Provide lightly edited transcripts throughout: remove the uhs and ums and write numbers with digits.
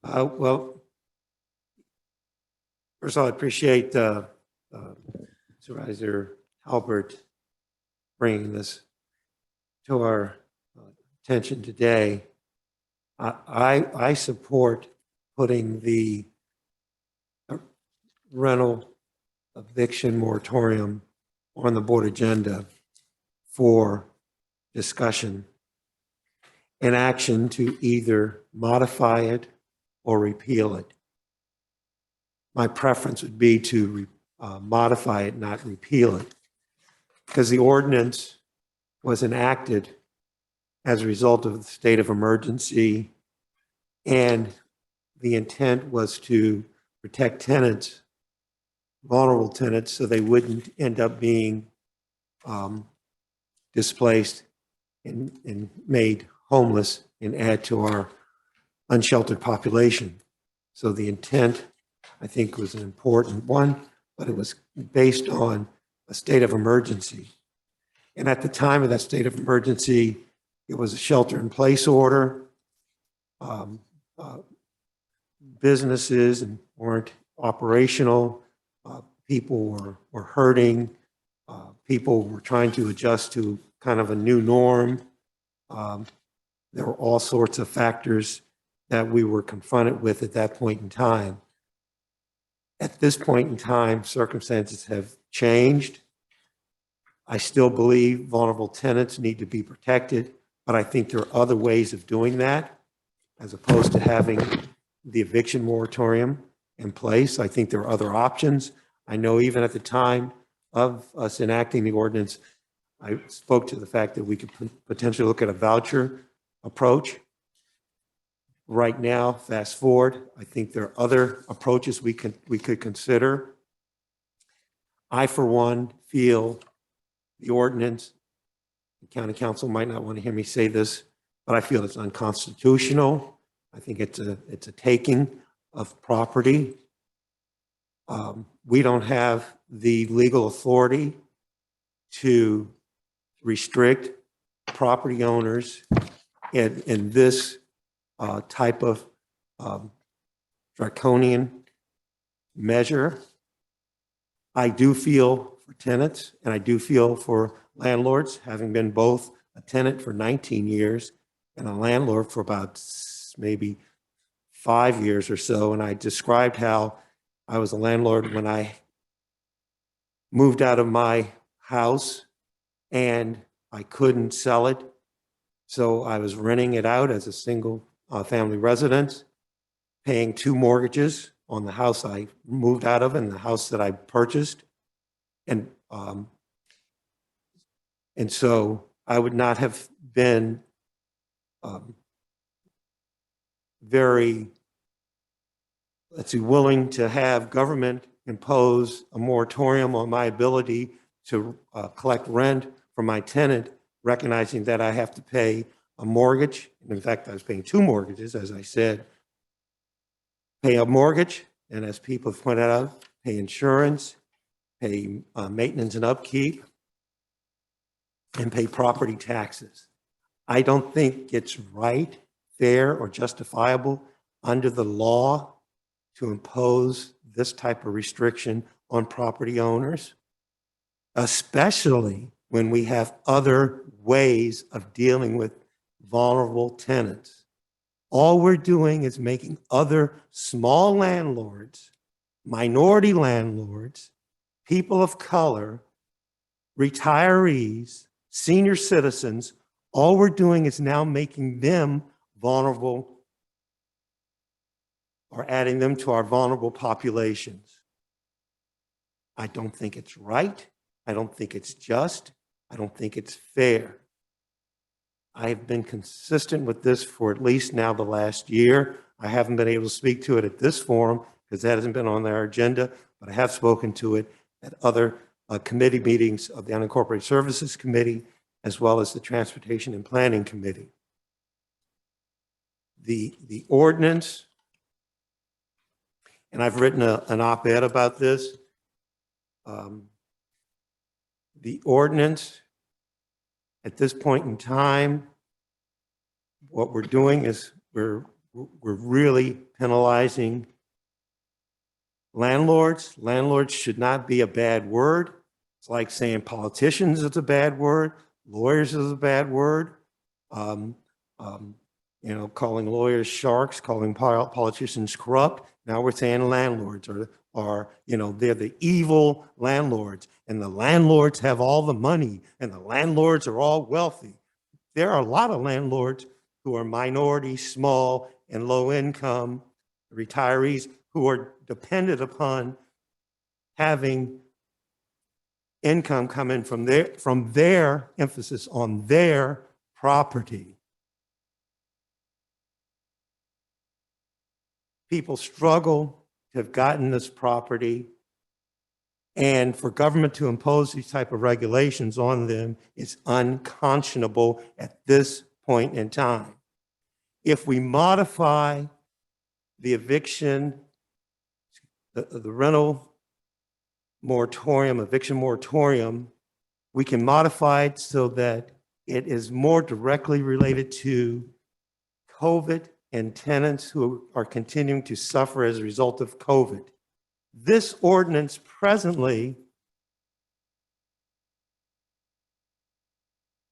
Well, first of all, I appreciate Supervisor Halbert bringing this to our attention today. I support putting the rental eviction moratorium on the board agenda for discussion and action to either modify it or repeal it. My preference would be to modify it, not repeal it, because the ordinance was enacted as a result of the state of emergency, and the intent was to protect tenants, vulnerable tenants, so they wouldn't end up being displaced and made homeless and add to our unsheltered population. So the intent, I think, was an important one, but it was based on a state of emergency. And at the time of that state of emergency, it was a shelter-in-place order. Businesses weren't operational. People were hurting. People were trying to adjust to kind of a new norm. There were all sorts of factors that we were confronted with at that point in time. At this point in time, circumstances have changed. I still believe vulnerable tenants need to be protected, but I think there are other ways of doing that as opposed to having the eviction moratorium in place. I think there are other options. I know even at the time of us enacting the ordinance, I spoke to the fact that we could potentially look at a voucher approach. Right now, fast forward, I think there are other approaches we could consider. I, for one, feel the ordinance, the county council might not want to hear me say this, but I feel it's unconstitutional. I think it's a taking of property. We don't have the legal authority to restrict property owners in this type of draconian measure. I do feel for tenants, and I do feel for landlords, having been both a tenant for 19 years and a landlord for about maybe 5 years or so. And I described how I was a landlord when I moved out of my house and I couldn't sell it. So I was renting it out as a single family residence, paying 2 mortgages on the house I moved out of and the house that I purchased. And so I would not have been very, willing to have government impose a moratorium on my ability to collect rent from my tenant, recognizing that I have to pay a mortgage. And in fact, I was paying 2 mortgages, as I said. Pay a mortgage, and as people have pointed out, pay insurance, pay maintenance and upkeep, and pay property taxes. I don't think it's right, fair, or justifiable under the law to impose this type of restriction on property owners, especially when we have other ways of dealing with vulnerable tenants. All we're doing is making other small landlords, minority landlords, people of color, retirees, senior citizens, all we're doing is now making them vulnerable or adding them to our vulnerable populations. I don't think it's right. I don't think it's just. I don't think it's fair. I have been consistent with this for at least now the last year. I haven't been able to speak to it at this forum because that hasn't been on our agenda, but I have spoken to it at other committee meetings of the Unincorporated Services Committee, as well as the Transportation and Planning Committee. The ordinance, and I've written an op-ed about this, the ordinance at this point in time, what we're doing is we're really penalizing landlords. Landlords should not be a bad word. It's like saying politicians is a bad word, lawyers is a bad word. You know, calling lawyers sharks, calling politicians corrupt. Now we're saying landlords are, you know, they're the evil landlords, and the landlords have all the money, and the landlords are all wealthy. There are a lot of landlords who are minority, small, and low income retirees who are dependent upon having income coming from their emphasis on their property. People struggle to have gotten this property, and for government to impose these type of regulations on them is unconscionable at this point in time. If we modify the eviction, the rental moratorium, eviction moratorium, we can modify it so that it is more directly related to COVID and tenants who are continuing to suffer as a result of COVID. This ordinance presently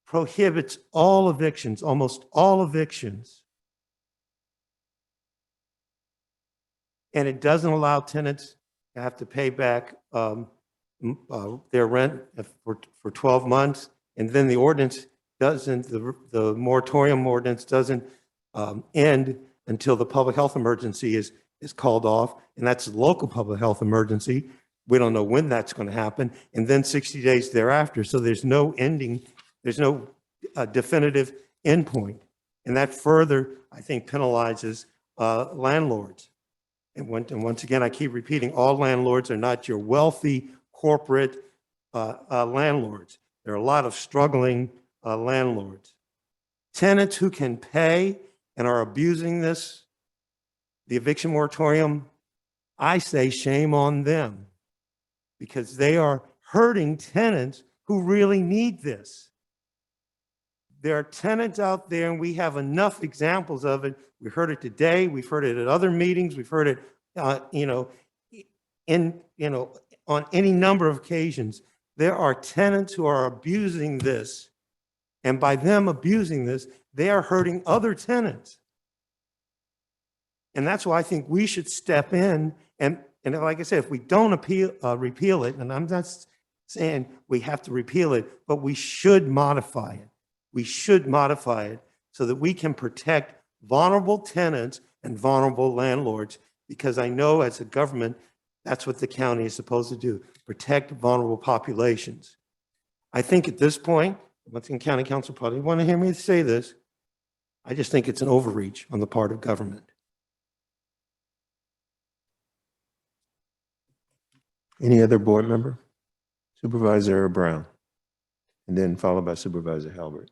prohibits all evictions, almost all evictions, and it doesn't allow tenants to have to pay back their rent for 12 months. And then the ordinance doesn't, the moratorium ordinance doesn't end until the public health emergency is called off, and that's a local public health emergency. We don't know when that's going to happen, and then 60 days thereafter. So there's no ending, there's no definitive endpoint, and that further, I think, penalizes landlords. And once again, I keep repeating, all landlords are not your wealthy corporate landlords. There are a lot of struggling landlords. Tenants who can pay and are abusing this, the eviction moratorium, I say shame on them, because they are hurting tenants who really need this. There are tenants out there, and we have enough examples of it. We heard it today. We've heard it at other meetings. We've heard it, on any number of occasions. There are tenants who are abusing this, and by them abusing this, they are hurting other tenants. And that's why I think we should step in and like I said, if we don't repeal it, and I'm not saying we have to repeal it, but we should modify it. We should modify it so that we can protect vulnerable tenants and vulnerable landlords, because I know as a government, that's what the county is supposed to do, protect vulnerable populations. I think at this point, once again, County Council probably want to hear me say this, I just think it's an overreach on the part of government. Any other board member? Supervisor Brown, and then followed by Supervisor Halbert.